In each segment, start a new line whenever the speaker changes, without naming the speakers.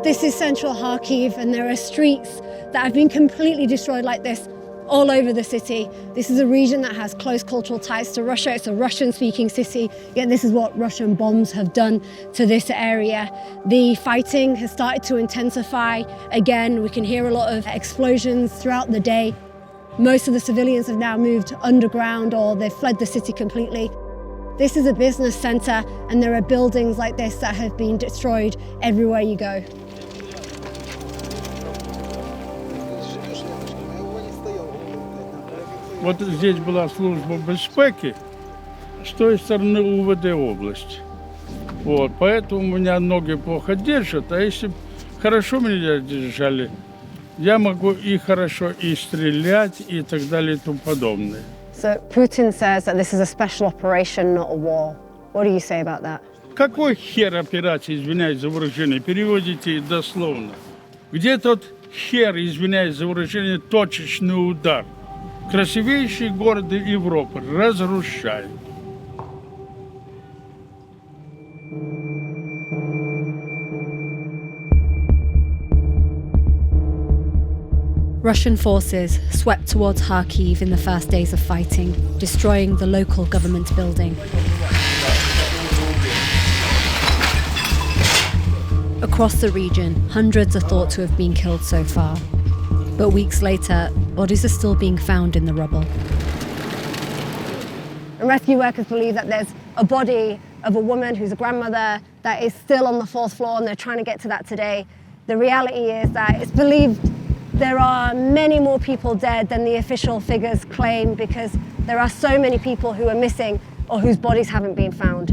This is central Kharkiv, and there are streets that have been completely destroyed like this all over the city. This is a region that has close cultural ties to Russia. It's a Russian-speaking city, yet this is what Russian bombs have done to this area. The fighting has started to intensify. Again, we can hear a lot of explosions throughout the day. Most of the civilians have now moved underground or they've fled the city completely. This is a business center, and there are buildings like this that have been destroyed everywhere you go.
Вот здесь была служба безпеки, с той стороны УВД область. Вот, поэтому меня ноги плохо держат, а если хорошо меня держали, я могу и хорошо и стрелять, и так далее, и тому подобное.
So Putin says that this is a special operation, not a war. What do you say about that?
Какой хер операция, извиняюсь за выражение, переводите дословно. Где тот хер, извиняюсь за выражение, точечный удар? Красивейшие города Европы разрушаем.
Russian forces swept towards Kharkiv in the first days of fighting, destroying the local government building. Across the region, hundreds are thought to have been killed so far. But weeks later, bodies are still being found in the rubble.
And rescue workers believe that there's a body of a woman who's a grandmother that is still on the 4th floor, and they're trying to get to that today. The reality is that it's believed there are many more people dead than the official figures claim, because there are so many people who are missing or whose bodies haven't been found.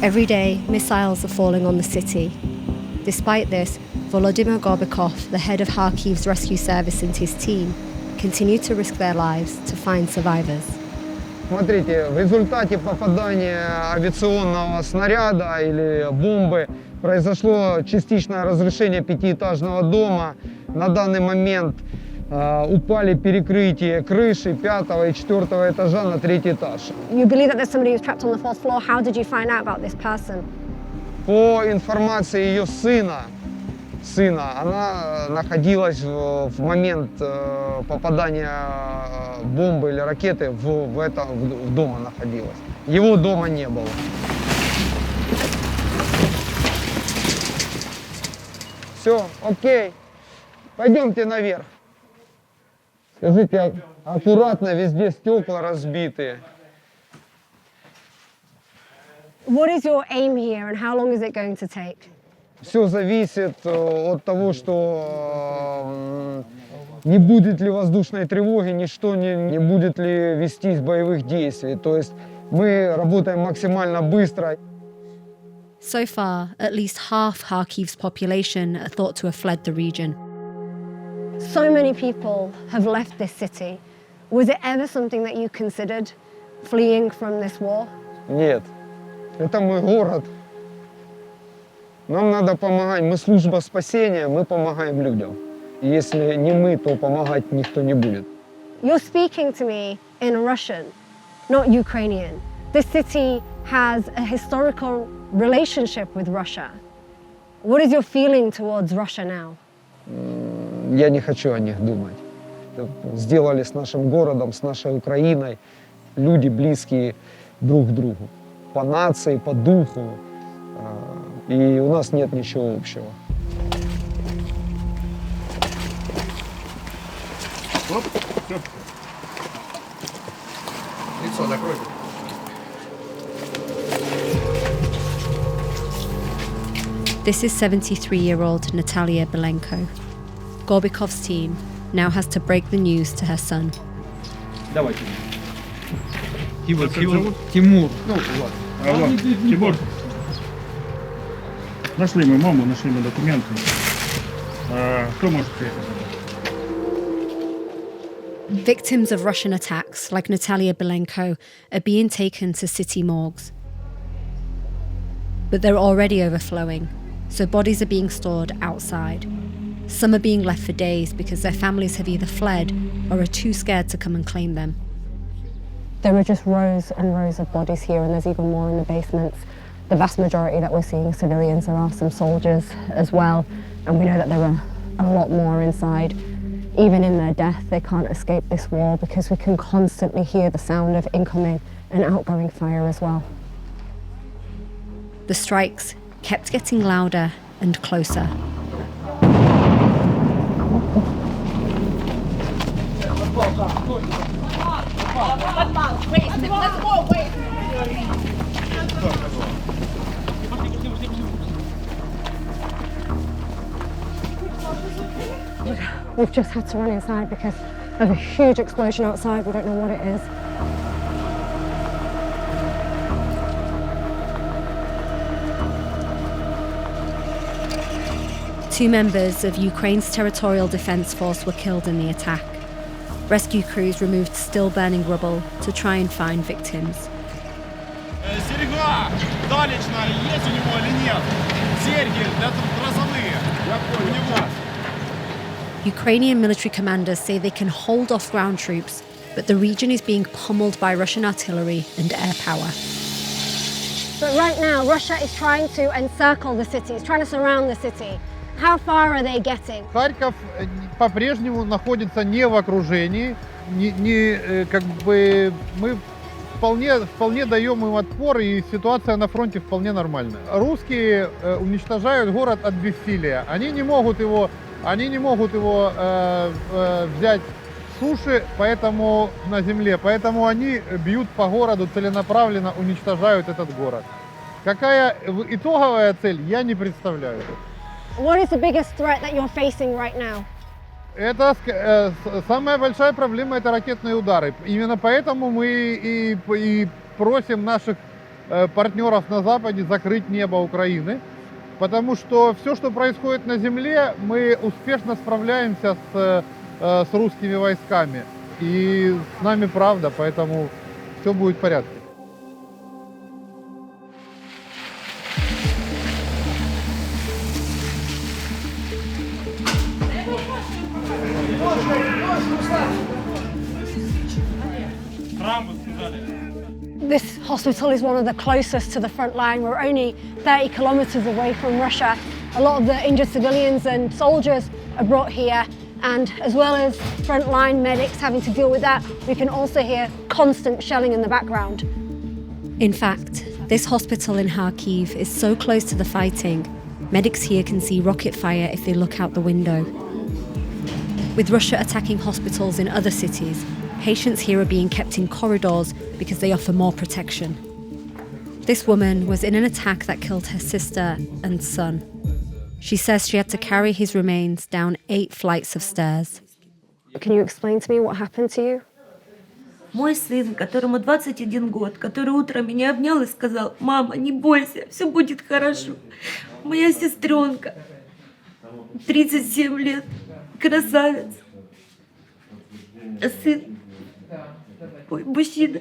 Every day, missiles are falling on the city. Despite this, Vladimir Putin, the head of Kharkiv's rescue service, and his team continue to risk their lives to find survivors.
Смотрите, в результате попадания авиационного снаряда или бомбы произошло частичное разрушение пятиэтажного дома. На данный момент упали перекрытия крыши 5-го и 4-го этажа на 3-й этаж.
You believe that there's somebody who's trapped on the 4th floor. How did you find out about this person?
По информации ее сына, она находилась в момент попадания бомбы или ракеты в дома находилась. Его дома не было. Все, окей. Пойдемте наверх. Скажите, аккуратно, везде стекла разбитые.
What is your aim here, and how long is it going to take?
Все зависит от того, что не будет ли воздушной тревоги, ничто не будет ли вестись боевых действий. То есть мы работаем максимально быстро.
So far, at least half Kharkiv's population are thought to have fled the region.
So many people have left this city. Was it ever something that you considered, fleeing from this war?
Нет, это мой город. Нам надо помогать. Мы служба спасения, мы помогаем людям. Если не мы, то помогать никто не будет.
You're speaking to me in Russian, not Ukrainian. This city has a historical relationship with Russia. What is your feeling towards Russia now?
Я не хочу о них думать. Сделали с нашим городом, с нашей Украиной люди, близкие друг к другу. По нации, по духу. И у нас нет ничего общего.
Лицо закрой.
This is 73-year-old Natalia Belenko. Gorbakov's team now has to break the news to her son.
Давайте. He was killed. Тимур.
Алло, Тимур. Нашли мы маму, нашли мы документы. Кто может приехать?
Victims of Russian attacks, like Natalia Belenko, are being taken to city morgues. But they're already overflowing, so bodies are being stored outside. Some are being left for days because their families have either fled or are too scared to come and claim them.
There are just rows and rows of bodies here, and there's even more in the basements.
the vast majority that we're seeing are civilians. There are some soldiers as well, and we know that there are a lot more inside. Even in their death, they can't escape this war because we can constantly hear the sound of incoming and outgoing fire as well.
The strikes kept getting louder and closer.
We've just had to run inside because of a huge explosion outside. We don't know what it is.
Two members of Ukraine's territorial defense force were killed in the attack. Rescue crews removed still-burning rubble to try and find victims.
Серега! Далечная есть у него или нет? Серьги грозовые. У него.
Ukrainian military commanders say they can hold off ground troops, but the region is being pummeled by Russian artillery and air power.
But right now, Russia is trying to encircle the city, it's trying to surround the city. How far are they getting?
Харьков по-прежнему находится не в окружении, мы вполне даем им отпор, и ситуация на фронте вполне нормальная. Русские уничтожают город от бессилия. Они не могут его взять с суши, поэтому на земле, поэтому они бьют по городу целенаправленно, уничтожают этот город. Какая итоговая цель, я не представляю.
What is the biggest threat that you're facing right now?
Это самая большая проблема, это ракетные удары. Именно поэтому мы и просим наших партнеров на Западе закрыть небо Украины, потому что все, что происходит на земле, мы успешно справляемся с русскими войсками. И с нами правда, поэтому все будет в порядке.
This hospital is one of the closest to the front line. We're only 30 kilometers away from Russia. A lot of the injured civilians and soldiers are brought here, and as well as frontline medics having to deal with that, we can also hear constant shelling in the background.
In fact, this hospital in Kharkiv is so close to the fighting, medics here can see rocket fire if they look out the window. With Russia attacking hospitals in other cities, patients here are being kept in corridors because they offer more protection. This woman was in an attack that killed her sister and son. She says she had to carry his remains down 8 flights of stairs.
Can you explain to me what happened to you?
Мой сын, которому 21 год, который утром меня обнял и сказал: «Мама, не бойся, все будет хорошо». Моя сестренка, 37 лет, красавец. А сын, мужчина,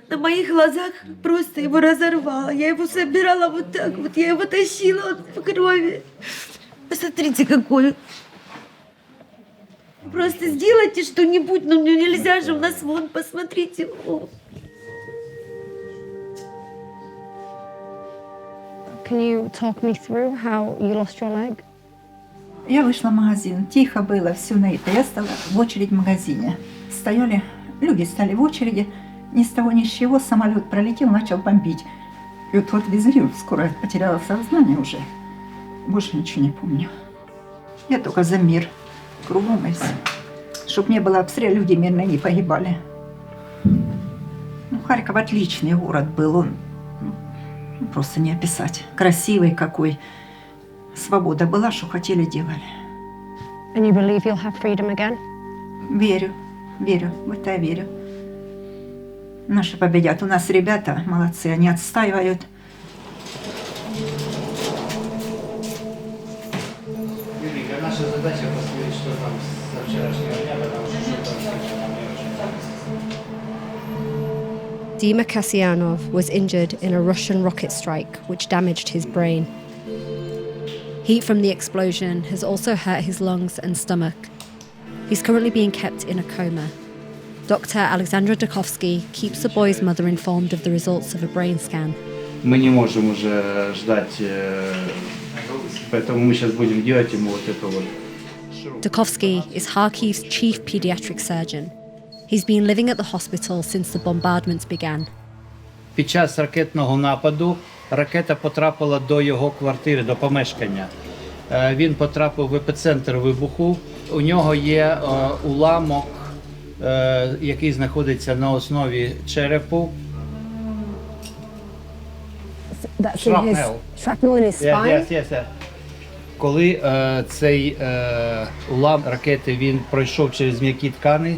на моих глазах просто его разорвало. Я его собирала вот так вот, я его тащила вот в крови. Посмотрите, какой он. Просто сделайте что-нибудь, ну нельзя же, у нас вон, посмотрите.
Can you talk me through how you lost your leg?
Я вышла в магазин, тихо было, все на это. Я стала в очередь в магазине. Стояли, люди стали в очереди, ни с того ни с чего самолет пролетел, начал бомбить. И вот везли, скоро потеряла сознание уже. Больше ничего не помню. Я только за мир, кругом и все. Чтоб не было обстрела, люди мирные не погибали. Ну, Харьков отличный город был, он просто не описать. Красивый какой. Свобода была, что хотели, делали.
And you believe you'll have freedom again?
Верю, в это я верю. Наши победят. У нас ребята молодцы, они отстаивают.
Юрий, наша задача посмотреть, что там со вчерашнего дня, потому что
Dima Kasyanov was injured in a Russian rocket strike which damaged his brain. Heat from the explosion has also hurt his lungs and stomach. He's currently being kept in a coma. Dr. Alexandra Dukovsky keeps the boy's mother informed of the results of a brain scan.
Мы не можем уже ждать, поэтому мы сейчас будем делать ему вот это вот.
Dukovsky is Kharkiv's chief pediatric surgeon. He's been living at the hospital since the bombardments began.
Під час ракетного нападу ракета потрапила до його квартири, до помешкання. Він потрапив в епіцентр вибуху. У нього є уламок, який знаходиться на основі черепу.
Shrapnel in his spine?
Yes. Коли цей уламок ракети він пройшов через м'які ткани,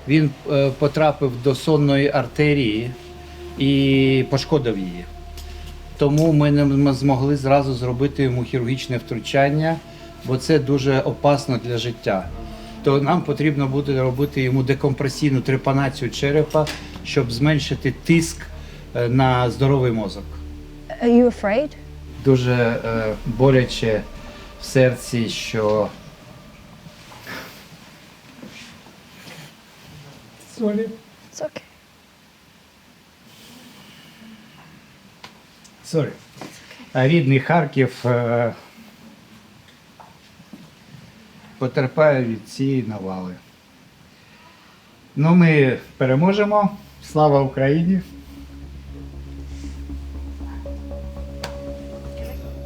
він потрапив до сонної артерії і пошкодив її. Тому ми не змогли зразу зробити йому хірургічне втручання, бо це дуже опасно для життя. То нам потрібно буде робити йому декомпресійну трепанацію черепа, щоб зменшити тиск на здоровий мозок.
Are you afraid?
Дуже боляче в серці, що
It's okay.
рідний Харків потерпає від цієї навали. Ну, ми переможемо. Слава Україні!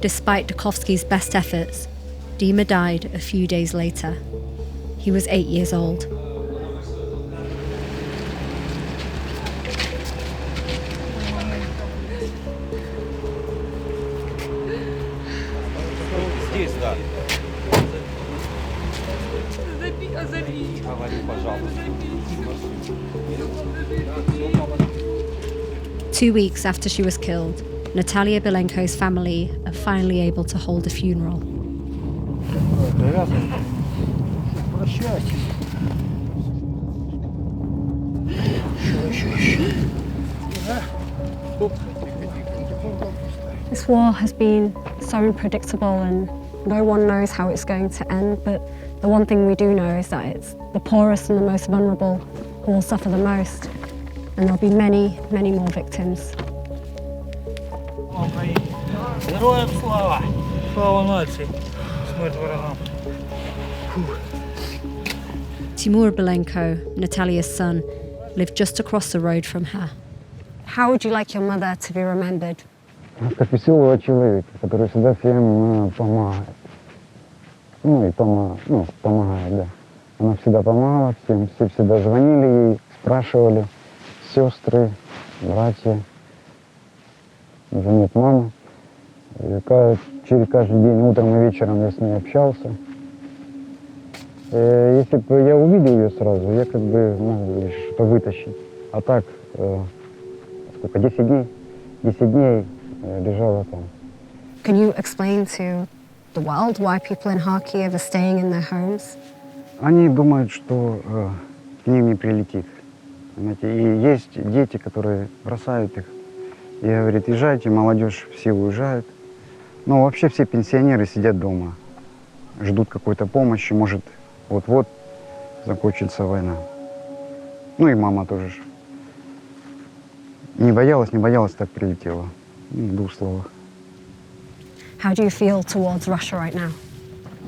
Despite Dukovsky's best efforts, Dima died a few days later. He was 8 years old.
Здесь, да. Говори, пожалуйста.
2 weeks after she was killed, Natalia Belenko's family are finally able to hold a funeral.
This war has been so unpredictable and no one knows how it's going to end, but the one thing we do know is that it's the poorest and the most vulnerable who will suffer the most, and there'll be many, many more victims.
Героям слава! Слава нації! Смерть ворогам!
Timur Belenko, Natalia's son, lived just across the road from her.
How would you like your mother to be remembered?
Как веселого человека, который всегда всем помогает. Помогает, да. Она всегда помогала всем, все всегда звонили ей, спрашивали, сестры, братья. Уже нет мамы. Через каждый день, утром и вечером я с ней общался. Если бы я увидел ее сразу, я как бы мог что-то вытащить. А так, сколько, 10 дней? 10 дней лежала там.
Can you explain to the world why people in Kharkiv are staying in their homes?
Они думают, что к ним не прилетит. Понимаете? И есть дети, которые бросают их. И говорят, езжайте, молодежь все уезжает. Но вообще все пенсионеры сидят дома, ждут какой-то помощи, может, вот-вот закончится война. Ну и мама тоже. Не боялась, так прилетела. В двух словах.
How do you feel towards Russia right now?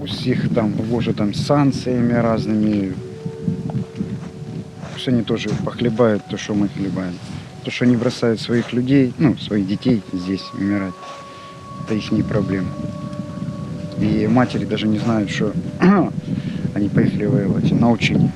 У всех там, боже, там санкциями разными. Все они тоже похлебают то, что мы хлебаем. То, что они бросают своих людей, своих детей здесь умирать, это их не проблема. И матери даже не знают, что они поехали воевать на учение.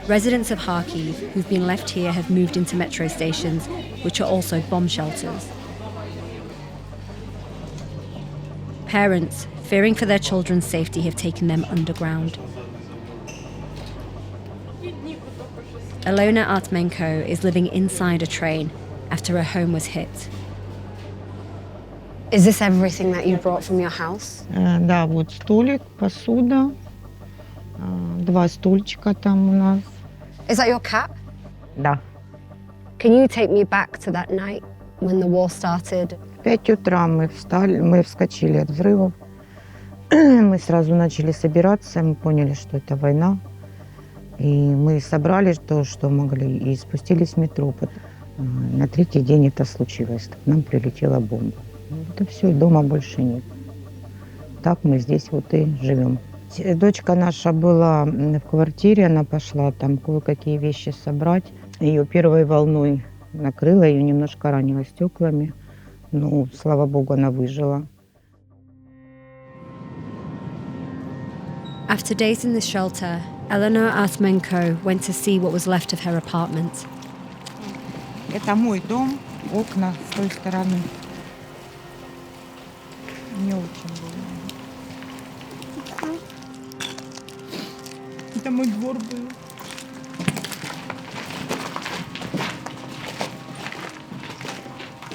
Residents of Kharkiv who've been left here have moved into metro stations, which are also bomb shelters. Parents, fearing for their children's safety, have taken them underground. Alona Artmenko is living inside a train after her home was hit.
Is this everything that you brought from your house?
Да, вот столик, посуда, 2 стульчика там у нас.
Is that your cap?
Да.
Can you take me back to that night when the war started?
В 5 утра мы вскочили от взрывов. Мы сразу начали собираться, мы поняли, что это война. И мы собрали то, что могли, и спустились в метро. На 3-й день это случилось. К нам прилетела бомба. Это все, дома больше нет. Так мы здесь вот и живем. Дочка наша была в квартире, она пошла там кое-какие вещи собрать. Ее первой волной накрыло, ее немножко ранило стеклами. Ну, слава богу, она выжила.
After days in the shelter, Eleanor Arthmenko went to see what was left of her apartment.
Это мой дом, окна с той стороны. Не очень больно. Это мой двор был.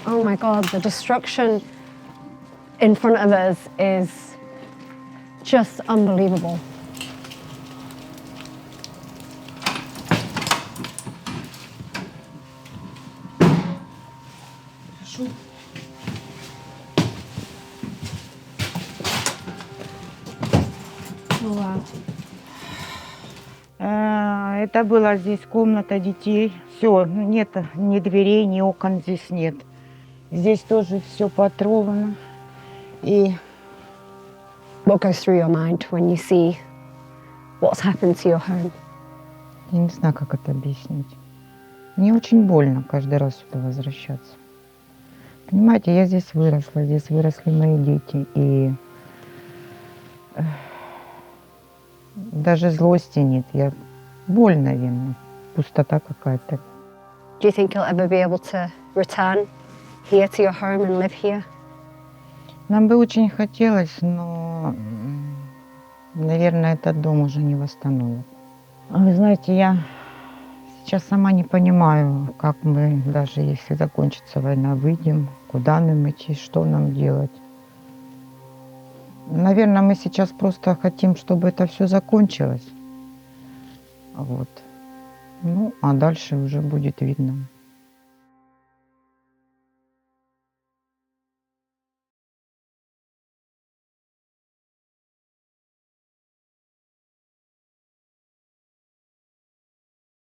Oh my God, the destruction in front of us is just unbelievable. Oh, wow.
Это была здесь комната детей. Все, нет ни дверей, ни окон здесь нет. Здесь тоже все поотрывано. И
What goes through your mind when you see what's happened to your home?
я не знаю, как это объяснить. Мне очень больно каждый раз сюда возвращаться. Понимаете, я здесь выросли мои дети. И даже злости нет. Больно, наверное. Пустота какая-то.
Do you think you'll ever be able to return here to your home and live here?
Нам бы очень хотелось, но, наверное, этот дом уже не восстановят. Вы знаете, я сейчас сама не понимаю, как мы, даже если закончится война, выйдем, куда нам идти, что нам делать. Наверное, мы сейчас просто хотим, чтобы это все закончилось. Вот. Ну, а дальше уже будет видно.